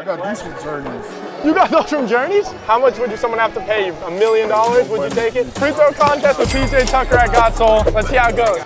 I got these from Journeys. You got those from Journeys? How much would someone have to pay you? $1 million? Would you take it? Free throw contest with PJ Tucker at Got Soul. Let's see how it goes.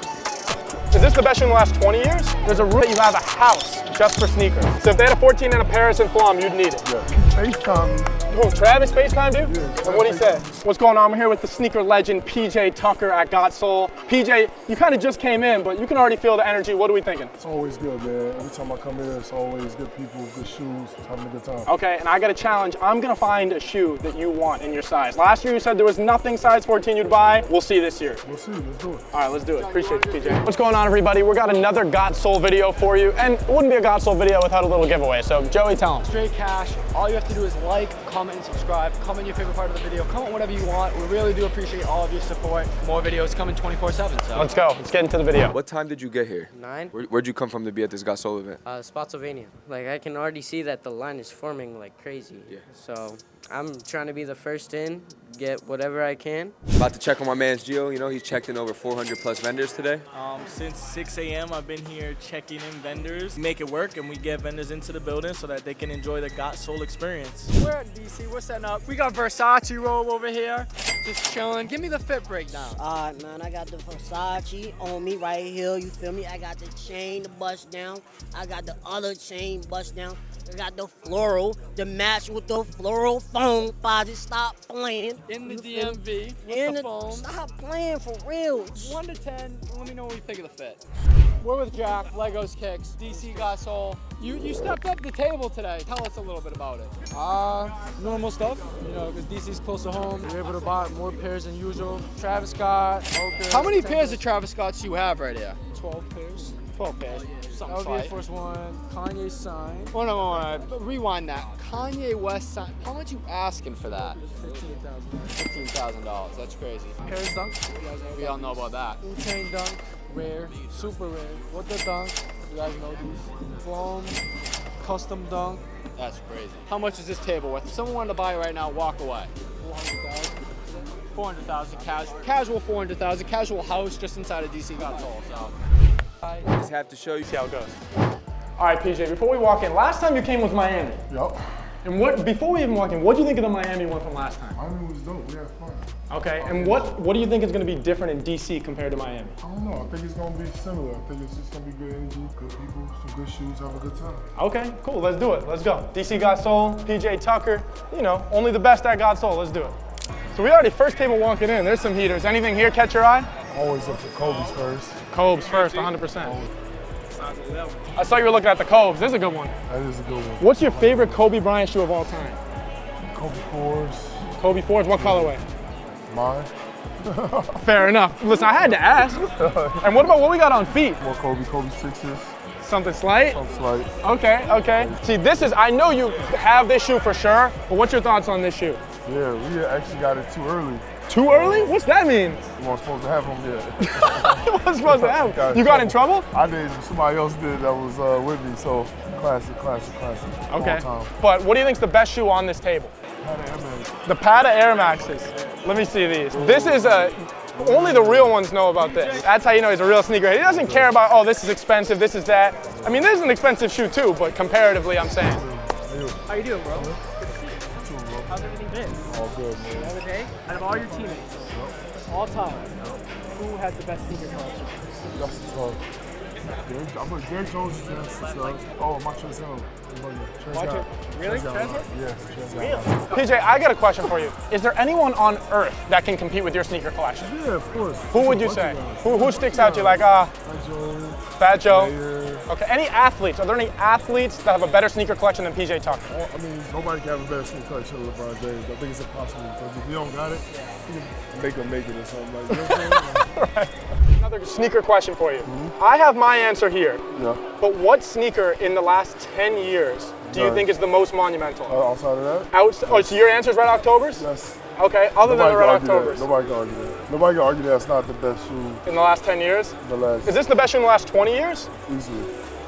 Is this the best shoe in the last 20 years? There's a rule that you have a house just for sneakers. So if they had a 14 and a Paris and Flom, you'd need it. Yeah. FaceTime. Oh, Travis FaceTimed you? Yeah. And what'd he say? What's going on? I'm here with the sneaker legend, PJ Tucker at Got Soul. PJ, you kind of just came in, but you can already feel the energy. What are we thinking? It's always good, man. Every time I come in, it's always good people, good shoes, having a good time. Okay, and I got a challenge. I'm gonna find a shoe that you want in your size. Last year you said there was nothing size 14 you'd buy. We'll see this year. We'll see, let's do it. All right, let's do it. Appreciate you, PJ. What's going on, everybody? We got another Got Soul video for you, and it wouldn't be a Got Soul video without a little giveaway. So Joey, tell them. Straight cash. All you have to do is like, comment, and subscribe. Comment your favorite part of the video. Comment whatever you want. We really do appreciate all of your support. More videos coming 24/7. So let's go. Let's get into the video. What time did you get here? 9. Where'd you come from to be at this Got Soul event? Spotsylvania. Like, I can already see that the line is forming like crazy. Yeah. So I'm trying to be the first in, get whatever I can. About to check on my man's Gio. You know, he's checked in over 400 plus vendors today. Since 6 a.m. I've been here checking in vendors. Make it work, and we get vendors into the building so that they can enjoy the Got Soul experience. we're at DC. We're setting up. We got Versace robe over here, just chilling. Give me the fit breakdown. All right, man. I got the Versace on me right here. You feel me? I got the chain to bust down. I got the other chain bust down. I got the floral, the match with the floral phone posit. Stop playing. In the DMV In with the the phone. Stop playing for real. 1 to 10. Let me know what you think of the fit. We're with Jack, Legos Kicks, DC Got Soul. You stepped up the table today. Tell us a little bit about it. Normal stuff, you know, because DC's close to home. You're able to buy more pairs than usual. Travis Scott. Okay. How many pairs of Travis Scotts do you have right here? 12 pairs. 12 pairs. That would be the first one. Kanye signed. Oh no, rewind that. Kanye West signed. How much you asking for that? $15,000. $15,000. That's crazy. Paris Dunk. We all know about that. Chain Dunk. Rare. Super rare. What the Dunk? You guys know these. Foam. Custom Dunk. That's crazy. How much is this table worth? If someone wanted to buy it right now, walk away. 400,000. 400,000 casual. Casual 400,000. Casual house just inside of DC Got Soul. So. I just have to show you. See how it goes. All right, PJ, before we walk in, last time you came was Miami. Yup. And before we even walk in, what do you think of the Miami one from last time? Miami was dope, we had fun. Okay, and what do you think is gonna be different in DC compared to Miami? I don't know, I think it's gonna be similar. I think it's just gonna be good energy, good people, some good shoes, have a good time. Okay, cool, let's do it, let's go. DC Got Soul, PJ Tucker, you know, only the best at Got Soul, let's do it. So we already first table walking in, there's some heaters. Anything here catch your eye? Always up to Kobe's first. Kobe's first, 100%. I saw you were looking at the Kobe's, this is a good one. That is a good one. What's your favorite Kobe Bryant shoe of all time? Kobe 4s. Kobe 4s, what colorway? Mine. Fair enough. Listen, I had to ask. And what about what we got on feet? More Kobe 6s. Something slight? Something slight. Okay, okay. See, I know you have this shoe for sure, but what's your thoughts on this shoe? Yeah, we actually got it too early. Too early? What's that mean? We weren't supposed to have them yet. You weren't supposed to have them. You got in trouble? I did, somebody else did that was with me, so classic. Okay. All time. But what do you think's the best shoe on this table? The Pata Air Maxes. Let me see these. This is only the real ones know about this. That's how you know he's a real sneakerhead. He doesn't care about, oh, this is expensive, this is that. I mean, this is an expensive shoe too, but comparatively, I'm saying. How you doing, bro? Good to see you. How's everything been? All good, man. Another day? Out of all your teammates, all time, who has the best sneaker collection? That's tough. I'm a Derek Jones is oh, my Trezell. Really? Yeah. PJ, I got a question for you. Is there anyone on earth that can compete with your sneaker collection? Yeah, of course. Who would you say? Who sticks out to you like, Fat Joe? Okay, any athletes? Are there any athletes that have a better sneaker collection than PJ Tucker? Well, I mean, nobody can have a better sneaker collection than LeBron James. I think it's impossible because if you don't got it, you can make it or something like that. Right. Another sneaker question for you. I have my answer here. Yeah. But what sneaker in the last 10 years do you think is the most monumental? Outside of that? So your answer is Red Octobers? Yes. Okay, other than the Red Octobers. Nobody can argue that. Nobody can argue that's not the best shoe. In the last 10 years? The last. Is this the best shoe in the last 20 years? Easily.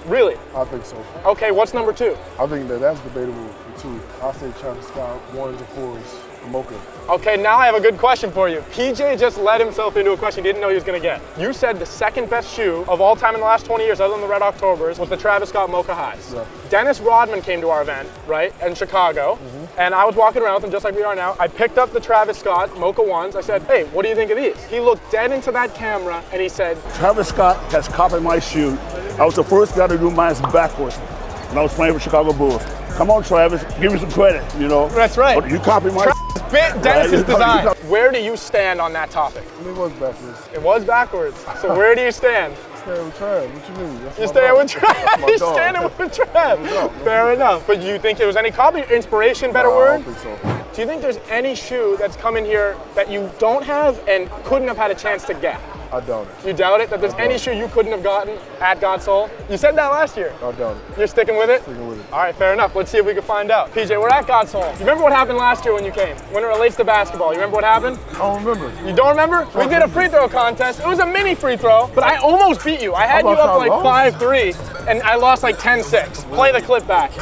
Really? I think so. Okay, what's number 2? I think that's debatable for 2. I'll say Travis Scott, 1s and 4s, Mocha. Okay, now I have a good question for you. PJ just led himself into a question he didn't know he was gonna get. You said the second best shoe of all time in the last 20 years, other than the Red Octobers, was the Travis Scott Mocha Highs. Yeah. Dennis Rodman came to our event, right, in Chicago, and I was walking around with him just like we are now. I picked up the Travis Scott Mocha 1s. I said, hey, what do you think of these? He looked dead into that camera and he said, Travis Scott has copied my shoe. I was the first guy to do mine backwards when I was playing for Chicago Bulls. Come on, Travis, give me some credit, you know. That's right. But you copied my bit Dennis's design. Where do you stand on that topic? It was backwards. It was backwards. So where do you stand? Staying with Trav. What you mean? You stand with Trav. You're standing with Trav. Fair enough. But do you think there was any copy? Inspiration, better word? I don't think so. Do you think there's any shoe that's come in here that you don't have and couldn't have had a chance to get? I doubt it. You doubt it? That there's any shoe you couldn't have gotten at God Soul? You said that last year. I doubt it. You're sticking with it? Sticking with it. All right, fair enough. Let's see if we can find out. PJ, we're at God Soul. You remember what happened last year when you came? When it relates to basketball, you remember what happened? I don't remember. You don't remember? We did a free throw contest. It was a mini free throw, but I almost beat you. I had you up like 5-3, and I lost like 10-6. Play the clip back.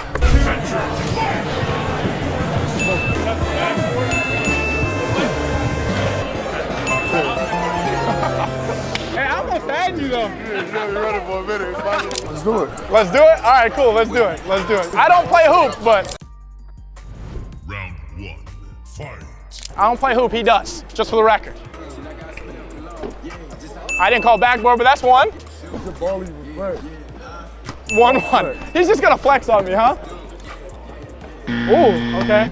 Hey, I almost had you though. You're running for a minute. Let's do it. Let's do it? All right, cool. Let's do it. Let's do it. I don't play hoop, but. Round 1, fight. I don't play hoop, he does, just for the record. I didn't call backboard, but that's one. What's the ball he was playing? 1-1. He's just gonna flex on me, huh? Ooh, okay.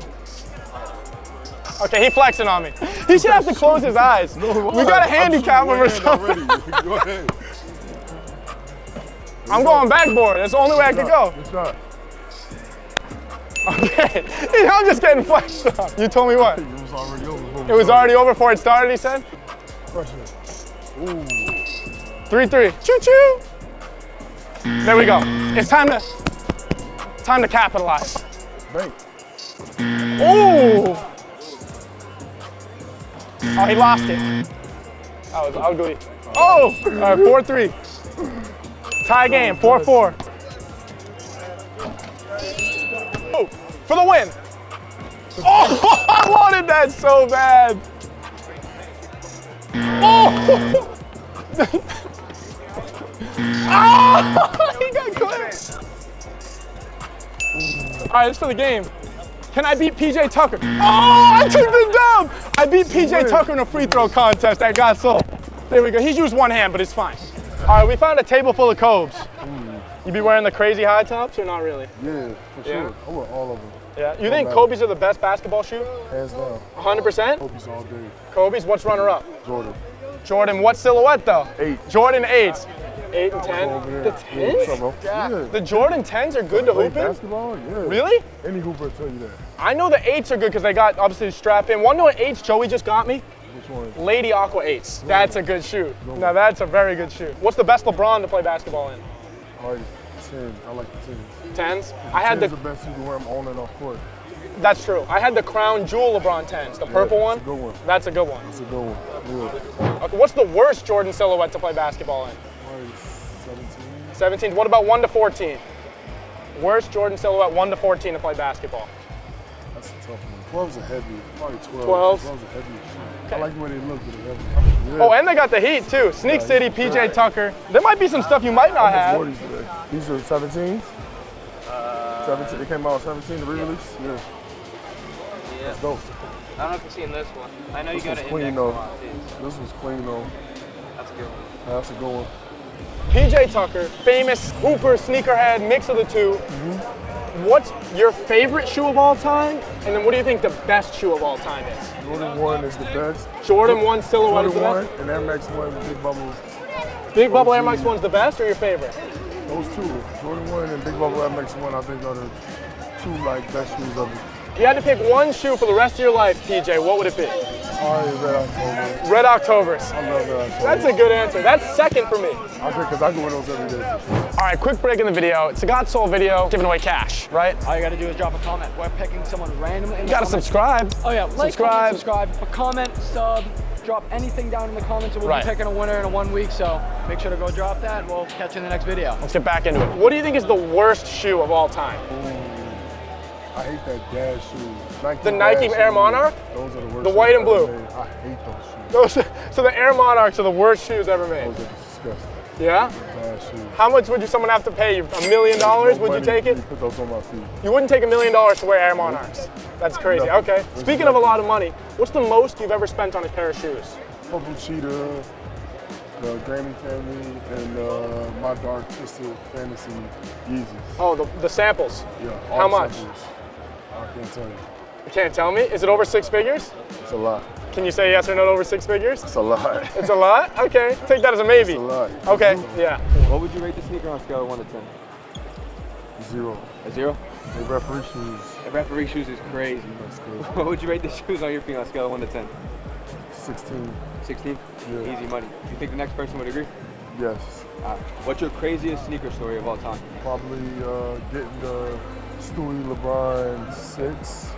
Okay, he flexing on me. He should have to close his eyes. We got a handicap him or something. Go ahead. I'm going backboard. That's the only way I could go. Good shot. Okay, I'm just getting flexed on. You told me what? It was already over. It was already over before it started, he said? Pressure. Ooh. 3-3. Choo-choo. There we go. It's time to capitalize. Bank. Ooh. Oh, he lost it. That was ugly. Oh, all right, 4-3. Tie game, 4-4. Oh, for the win. Oh, I wanted that so bad. Oh. Oh, he got clipped. All right, it's for the game. Can I beat PJ Tucker? Oh, I took the dub. I beat PJ Tucker in a free throw contest that got sold. There we go. He's used one hand, but it's fine. All right, we found a table full of Cobes. You be wearing the crazy high tops or not really? Yeah, for sure. I wear all of them. Yeah. You think Kobe's are the best basketball shoe? Hands down. 100%? Kobe's all day. Kobe's, what's runner up? Jordan. Jordan, what silhouette though? 8. Jordan 8s. 8 and 10. Over there. The 10s? Yeah. The Jordan 10s are good to hoop in? Basketball? Yeah. Really? Any hooper will tell you that. I know the 8s are good because they got obviously strap in. One know what 8s Joey just got me? Which one? Lady Aqua 8s. That's a good shoe. Now that's a very good shoe. What's the best LeBron to play basketball in? I like 10s. I like the 10s. 10s? I had the best you can wear them on and off court. That's true. I had the Crown Jewel LeBron 10s, the purple one. That's a good one. That's a good one. That's a good one. Yeah. Okay, what's the worst Jordan silhouette to play basketball in? 17. 17. What about 1 to 14? Worst Jordan silhouette 1 to 14 to play basketball. That's a tough one. 12s are heavy. Probably 12. 12s? 12s are heavy. Okay. I like the way they look, but they're heavy. Yeah. Oh, and they got the heat too. Sneak City, PJ Tucker. There might be some stuff you might not have. These are 17s? 17. They came out 17, the re-release? Yeah. That's dope. I don't know if you've seen this one. I know This you got was it clean indexed a though. lot too. This was clean though. That's a good one. That's a good one. PJ Tucker, famous hooper, sneakerhead, mix of the two. What's your favorite shoe of all time? And then what do you think the best shoe of all time is? Jordan 1 is the best. Jordan 1 silhouette is the Jordan best? 1 and Air Max 1 Big Bubble. Big Bubble Air Max 1's the best or your favorite? Those two, Jordan 1 and Big Bubble Air Max 1, I think are the two best shoes of it. If you had to pick one shoe for the rest of your life, PJ, what would it be? Alright, Red October. Red Octobers. I love Red October. That's a good answer. That's second for me. I think because I can wear those every day. All right, quick break in the video. It's a God Soul video, giving away cash, right? All you gotta do is drop a comment. We're picking someone randomly. You gotta subscribe. Oh yeah, like, subscribe. subscribe, a comment, sub, Drop anything down in the comments, and we'll be picking a winner in 1 week. So make sure to go drop that, and we'll catch you in the next video. Let's get back into it. What do you think is the worst shoe of all time? I hate that dad shoe. The Nike Air Monarch? Those are the worst. The white and blue. I hate those shoes. So the Air Monarchs are the worst shoes ever made. Those are disgusting. Yeah? Bad shoes. How much would someone have to pay you? $1 million? Would you take it? Put those on my feet. You wouldn't take $1 million to wear Air Monarchs. That's crazy. No. Okay. Speaking of a lot of money, what's the most you've ever spent on a pair of shoes? Purple Cheetah, the Grammy family, and my Dark Twisted Fantasy Yeezys. Oh, the samples. Yeah. How much? Samples. I can't tell you. You can't tell me? Is it over 6 figures? It's a lot. Can you say yes or no over 6 figures? It's a lot. It's a lot? Okay. Take that as a maybe. It's a lot. Okay. Yeah. What would you rate the sneaker on a scale of 1 to 10? 0. A 0? The referee shoes. The referee shoes is crazy. That's good. What would you rate the shoes on your feet on a scale of 1 to 10? 16. 16? Yeah. Easy money. Do you think the next person would agree? Yes. What's your craziest sneaker story of all time? Probably getting the Stewie LeBron 6.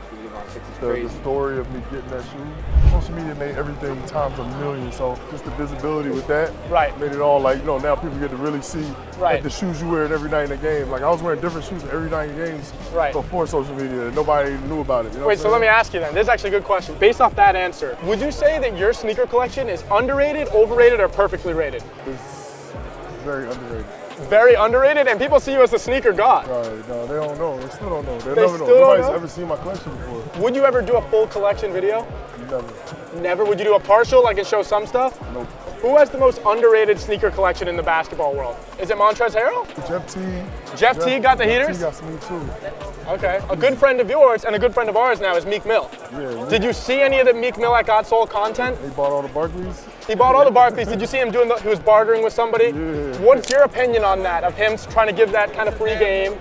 The story of me getting that shoe. Social media made everything times a million, so just the visibility with that made it all like, now people get to really see like, the shoes you wear every night in the game. Like I was wearing different shoes every night in games before social media. Nobody knew about it. Wait, so let me ask you then. This is actually a good question. Based off that answer, would you say that your sneaker collection is underrated, overrated, or perfectly rated? It's very underrated. Very underrated, and people see you as the sneaker god. Right, no, they don't know. They still don't know. They Still never know. don't Nobody's know? ever seen my collection before. Would you ever do a full collection video? Never. Never? Would you do a partial, like and show some stuff? Nope. Who has the most underrated sneaker collection in the basketball world? Is it Montrezl Harrell? Jeff T got the heaters? Jeff T got some too. Okay. A good friend of yours and a good friend of ours now is Meek Mill. Yeah. Did you see any of the Meek Mill at Got Soul content? He bought all the Barclays? He bought all the Barclays. Did you see him he was bartering with somebody? Yeah. What's your opinion on that, of him trying to give that kind of free game?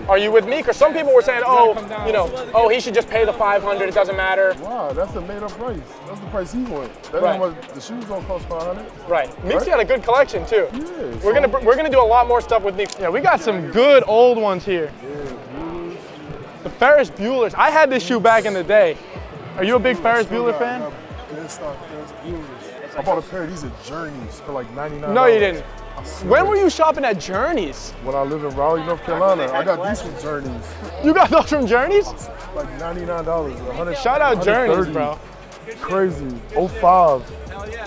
Are you with Meek? Or some people were saying, he should just pay the $500, it doesn't matter. Wow, that's a made up price. That's the price he wants. That's how much the shoes don't cost $500. Right. Meek's got a good collection too. Yeah, we're gonna do a lot more stuff with Meek. Yeah, we got some good old ones here. Yeah, the Ferris Buellers. I had this shoe back in the day. Are you a big Ferris Bueller fan? I bought a pair of these at Journeys for like $99. No, you didn't. When were you shopping at Journeys? When I lived in Raleigh, North Carolina. I got these from Journeys. You got those from Journeys? Like $99. Shout out Journeys, bro. Crazy. 05.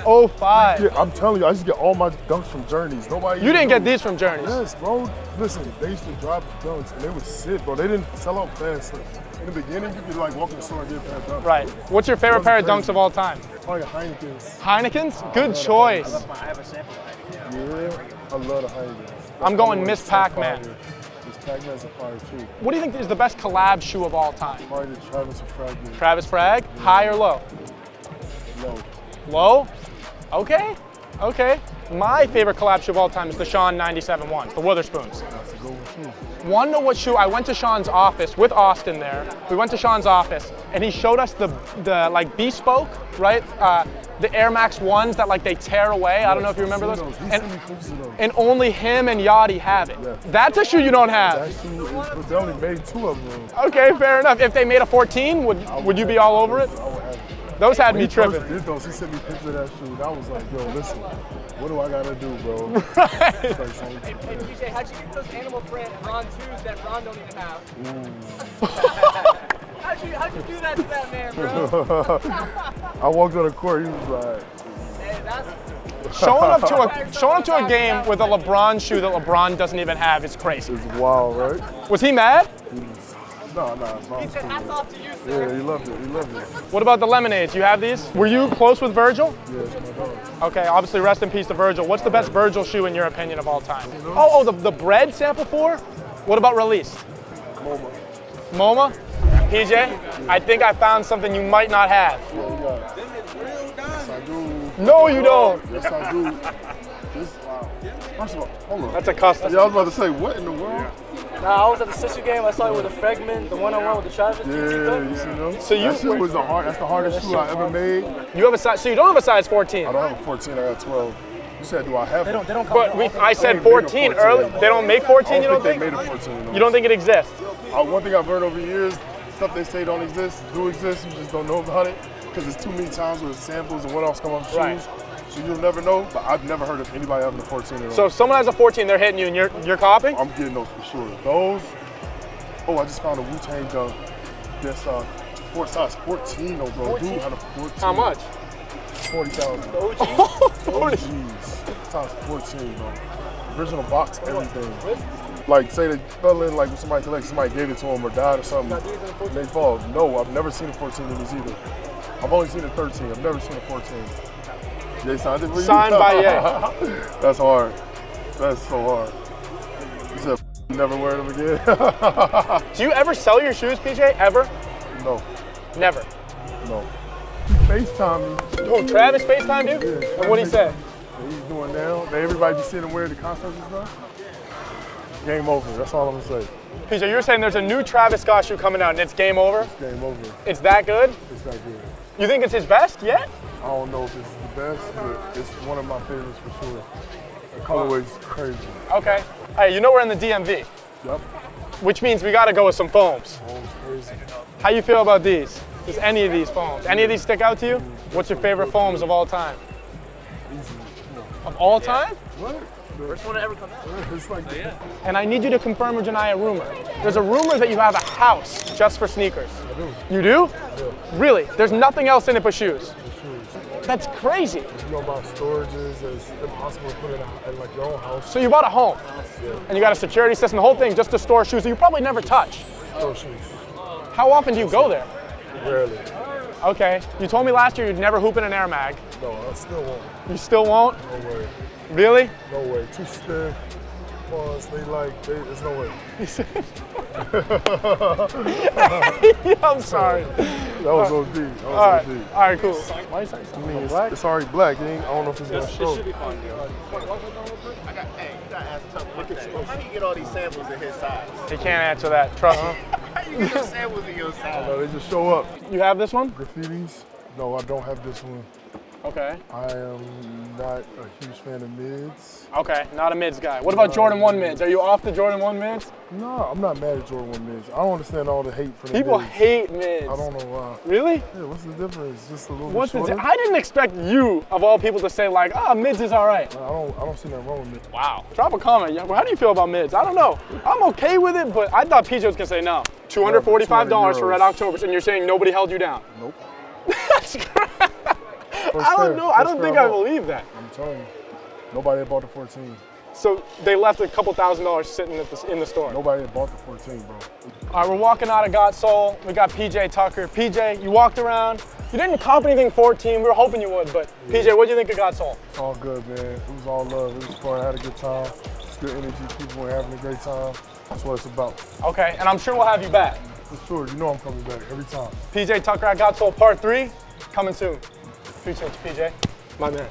05. Yeah, I'm telling you, I used to get all my dunks from Journeys. Nobody. You didn't get these from Journeys? Yes, bro. Listen, they used to drop dunks and they were sick, bro. They didn't sell out fast. In the beginning, you could like walk in the store and get a pair of dunks. Right. What's your favorite pair of dunks of all time? Probably Heineken's. Heineken's? Good choice. I have a sample. Yeah, I love the Heineken's. I'm going Miss Pac-Man. Miss Pac-Man's a fire too. What do you think is the best collab shoe of all time? Probably the Travis Frag. Travis Frag? High or low? Low. Low? Okay. Okay. My favorite collab shoe of all time is the Sean 97 ones, the Witherspoons. That's a good one too. Want to know what shoe? I went to Sean's office with Austin there. We went to Sean's office and he showed us the like bespoke, right? The Air Max 1s that like they tear away. I don't know if you remember those. And only him and Yachty have it. Yeah. That's a shoe you don't have. That shoe is, they only made 2 of them. Okay, fair enough. If they made a 14, would you be all over it? I would have it. Those had me tripping. He sent me pictures of that shoe. And I was like, yo, listen, what do I gotta do, bro? Right. Hey, DJ, how'd you get those animal print Ron 2s that Ron don't even have? How'd you do that to that man, bro? I walked on the court, he was like, hey, showing up to a game with a LeBron shoe that LeBron doesn't even have is crazy. It's wild, right? Was he mad? No. He said hats off to you, sir. Yeah, he loved it. What about the lemonades? You have these? Were you close with Virgil? Yeah, it's my dog. Okay, obviously rest in peace to Virgil. What's the best Virgil shoe in your opinion of all time? Oh, the bread sample 4? What about released? MoMA? PJ, I think I found something you might not have. Yeah, you got it. Yes, I do. No, you don't. Yes, I do. Wow. First of all, hold on. That's a custom. Yeah, I was about to say, what in the world? Nah, I was at the sister game. I saw it with a fragment, the one-on-one with the Travis. Yeah, you see them? So that shit was that's the hardest shoe I ever made. You have a size, so you don't have a size 14? I don't have a 14, I got 12. You said, do I have They don't But I said 14 early. They don't make 14, you don't think? They made a 14. You don't think it exists? One thing I've learned over the years, stuff they say don't exist, do exist, you just don't know about it. because it's too many times where the samples and what else come off the Right. shoes. So you'll never know, but I've never heard of anybody having a 14 at all. So if someone has a 14, they're hitting you and you're copying? I'm getting those for sure. Those, oh, I just found a Wu-Tang dunk. This size 14 though, bro. Dude had a 14. How much? 40,000. OGs. Size 14, bro. Original box, everything. Like, say they fell in, like, with somebody collected, somebody gave it to them or died or something. They fall. No, I've never seen a 14 in these either. I've only seen a 13. I've never seen a 14. They signed it for you? Signed by Ye. That's hard. That's so hard. You said never wear them again? Do you ever sell your shoes, PJ? Ever? No. Never. No. He FaceTimed me. Who, Travis FaceTimed you? Yeah. And what'd he say? What he's doing now. Everybody be sitting and wearing the concerts and stuff. Game over. That's all I'm gonna say. PJ, you're saying there's a new Travis Scott shoe coming out and it's game over? It's game over. It's that good? It's that good. You think it's his best yet? I don't know if it's the best, but it's one of my favorites for sure. The colorway's crazy. Okay. Hey, you know we're in the DMV. Yep. Which means we gotta go with some foams. Foam's crazy. How you feel about these? Does any of these foams? Any of these stick out to you? What's your favorite foams of all time? Easy. Of all time? What? First one to ever come out. It's like, And I need you to confirm or deny a rumor. There's a rumor that you have a house just for sneakers. I do. You do? Yeah. Really? There's nothing else in it but shoes? For shoes. That's crazy. You know about storages, it's impossible to put it in like your own house. So you bought a home, Yeah. and you got a security system, the whole thing just to store shoes that you probably never touch. Store shoes. How often do you go there? Rarely. Okay. You told me last year you'd never hoop in an Air Mag. No, I still won't. You still won't? No way. Really? No way. Too stiff. Pause. There's no way. I'm sorry. That was OD. That was All right. OD. All right, cool. Why you saying I something? mean, Black? it's already black. I don't know if it's gonna show. Hey, you gotta ask tough. Look at you. How do you get all these samples in his size? He can't answer that. Trust me. How you get those samples in your size? No, they just show up. You have this one? Graffitis? No, I don't have this one. Okay. I am not a huge fan of mids. Okay, not a mids guy. What about Jordan 1 mids? Are you off the Jordan 1 mids? No, I'm not mad at Jordan 1 mids. I don't understand all the hate for the People mids. hate mids. I don't know why. Really? Yeah, what's the difference? Just a little What's bit the shorter? I didn't expect you, of all people, to say like, mids is all right. I don't see nothing wrong with mids. Wow. Drop a comment. Yeah, well, how do you feel about mids? I don't know. I'm okay with it, but I thought PJ was gonna say no. $245 for Red Octobers, and you're saying nobody held you down. Nope. That's crazy. I don't know. I don't think I believe that. I'm telling you, nobody had bought the 14. So they left a couple $1,000s sitting in the store. Nobody had bought the 14, bro. All right, we're walking out of Got Soul. We got PJ Tucker. PJ, you walked around. You didn't cop anything 14. We were hoping you would, but PJ, what do you think of Got Soul? It's all good, man. It was all love. It was fun. I had a good time. It's good energy. People were having a great time. That's what it's about. Okay, and I'm sure we'll have you back. For sure. You know I'm coming back every time. PJ Tucker at Got Soul Part 3, coming soon. Appreciate you, PJ. My man.